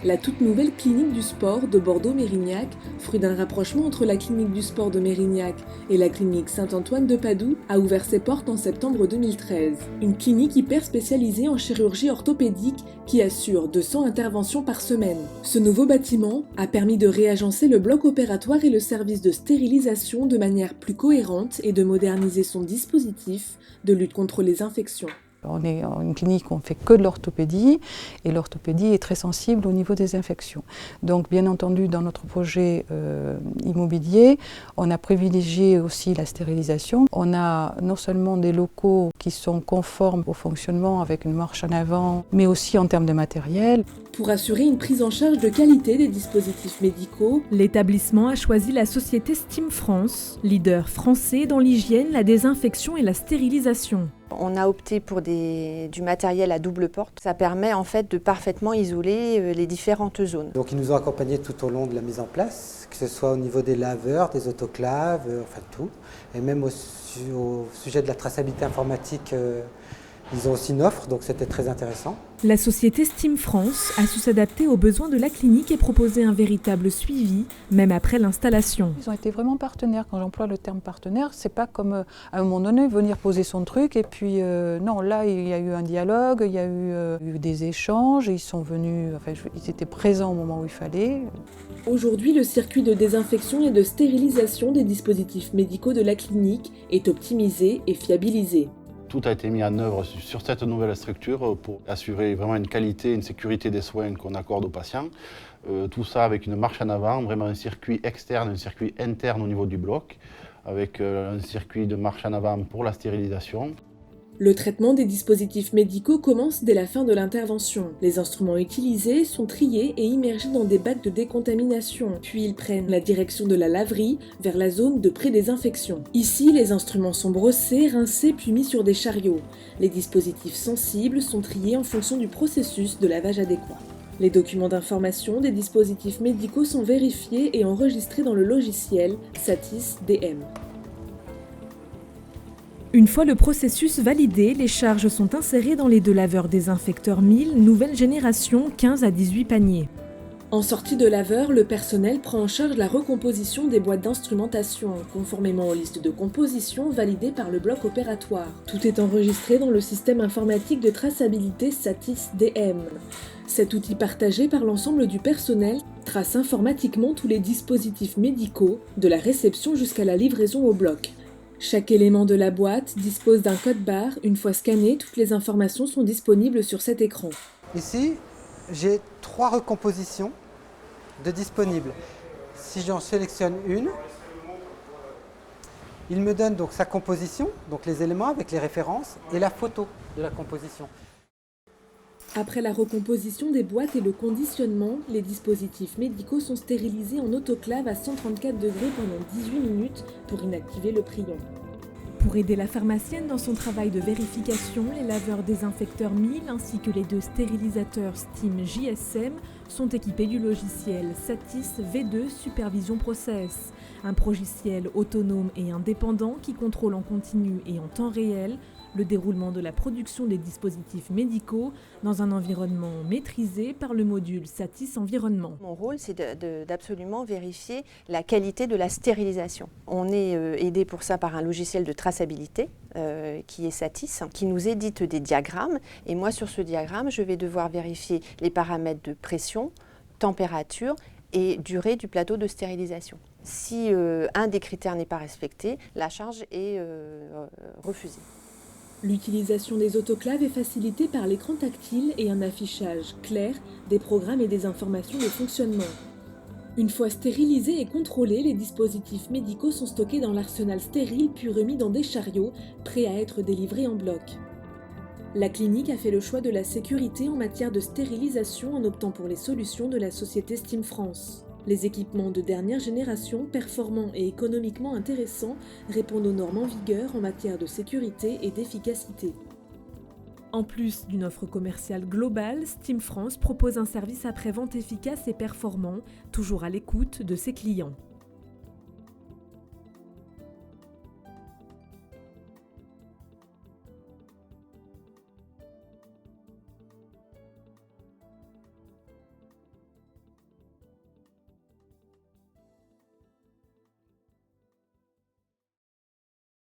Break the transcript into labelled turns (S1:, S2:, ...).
S1: La toute nouvelle clinique du sport de Bordeaux-Mérignac, fruit d'un rapprochement entre la clinique du sport de Mérignac et la clinique Saint-Antoine de Padoue, a ouvert ses portes en septembre 2013. Une clinique hyper spécialisée en chirurgie orthopédique qui assure 200 interventions par semaine. Ce nouveau bâtiment a permis de réagencer le bloc opératoire et le service de stérilisation de manière plus cohérente et de moderniser son dispositif de lutte contre les infections.
S2: On est une clinique où on ne fait que de l'orthopédie et l'orthopédie est très sensible au niveau des infections. Donc bien entendu dans notre projet immobilier, on a privilégié aussi la stérilisation. On a non seulement des locaux qui sont conformes au fonctionnement avec une marche en avant, mais aussi en termes de matériel.
S1: Pour assurer une prise en charge de qualité des dispositifs médicaux, l'établissement a choisi la société Steam France, leader français dans l'hygiène, la désinfection et la stérilisation.
S3: On a opté pour du matériel à double porte. Ça permet en fait de parfaitement isoler les différentes zones.
S4: Donc ils nous ont accompagnés tout au long de la mise en place, que ce soit au niveau des laveurs, des autoclaves, enfin tout. Et même au sujet de la traçabilité informatique, ils ont aussi une offre, donc c'était très intéressant.
S1: La société Steam France a su s'adapter aux besoins de la clinique et proposer un véritable suivi, même après l'installation.
S2: Ils ont été vraiment partenaires. Quand j'emploie le terme partenaire, c'est pas comme à un moment donné venir poser son truc et puis non, là il y a eu un dialogue, il y a eu des échanges, ils sont venus, ils étaient présents au moment où il fallait.
S1: Aujourd'hui, le circuit de désinfection et de stérilisation des dispositifs médicaux de la clinique est optimisé et fiabilisé.
S5: Tout a été mis en œuvre sur cette nouvelle structure pour assurer vraiment une qualité et une sécurité des soins qu'on accorde aux patients. Tout ça avec une marche en avant, vraiment un circuit externe, un circuit interne au niveau du bloc, avec un circuit de marche en avant pour la stérilisation.
S1: Le traitement des dispositifs médicaux commence dès la fin de l'intervention. Les instruments utilisés sont triés et immergés dans des bacs de décontamination, puis ils prennent la direction de la laverie vers la zone de pré-désinfection. Ici, les instruments sont brossés, rincés puis mis sur des chariots. Les dispositifs sensibles sont triés en fonction du processus de lavage adéquat. Les documents d'information des dispositifs médicaux sont vérifiés et enregistrés dans le logiciel Satis DM. Une fois le processus validé, les charges sont insérées dans les deux laveurs désinfecteurs 1000, nouvelle génération, 15 à 18 paniers. En sortie de laveur, le personnel prend en charge la recomposition des boîtes d'instrumentation, conformément aux listes de composition validées par le bloc opératoire. Tout est enregistré dans le système informatique de traçabilité Satis DM. Cet outil partagé par l'ensemble du personnel trace informatiquement tous les dispositifs médicaux, de la réception jusqu'à la livraison au bloc. Chaque élément de la boîte dispose d'un code barre. Une fois scanné, toutes les informations sont disponibles sur cet écran.
S4: Ici, j'ai 3 recompositions de disponibles. Si j'en sélectionne une, il me donne donc sa composition, donc les éléments avec les références et la photo de la composition.
S1: Après la recomposition des boîtes et le conditionnement, les dispositifs médicaux sont stérilisés en autoclave à 134 degrés pendant 18 minutes pour inactiver le prion. Pour aider la pharmacienne dans son travail de vérification, les laveurs désinfecteurs 1000 ainsi que les deux stérilisateurs Steam JSM sont équipés du logiciel Satis V2 Supervision Process, un logiciel autonome et indépendant qui contrôle en continu et en temps réel le déroulement de la production des dispositifs médicaux dans un environnement maîtrisé par le module Satis Environnement.
S3: Mon rôle, c'est d'absolument vérifier la qualité de la stérilisation. On est aidé pour ça par un logiciel de traçabilité qui est Satis, qui nous édite des diagrammes. Et moi, sur ce diagramme, je vais devoir vérifier les paramètres de pression, température et durée du plateau de stérilisation. Si un des critères n'est pas respecté, la charge est refusée.
S1: L'utilisation des autoclaves est facilitée par l'écran tactile et un affichage clair des programmes et des informations de fonctionnement. Une fois stérilisés et contrôlés, les dispositifs médicaux sont stockés dans l'arsenal stérile puis remis dans des chariots, prêts à être délivrés en bloc. La clinique a fait le choix de la sécurité en matière de stérilisation en optant pour les solutions de la société Steam France. Les équipements de dernière génération, performants et économiquement intéressants, répondent aux normes en vigueur en matière de sécurité et d'efficacité. En plus d'une offre commerciale globale, Steam France propose un service après-vente efficace et performant, toujours à l'écoute de ses clients.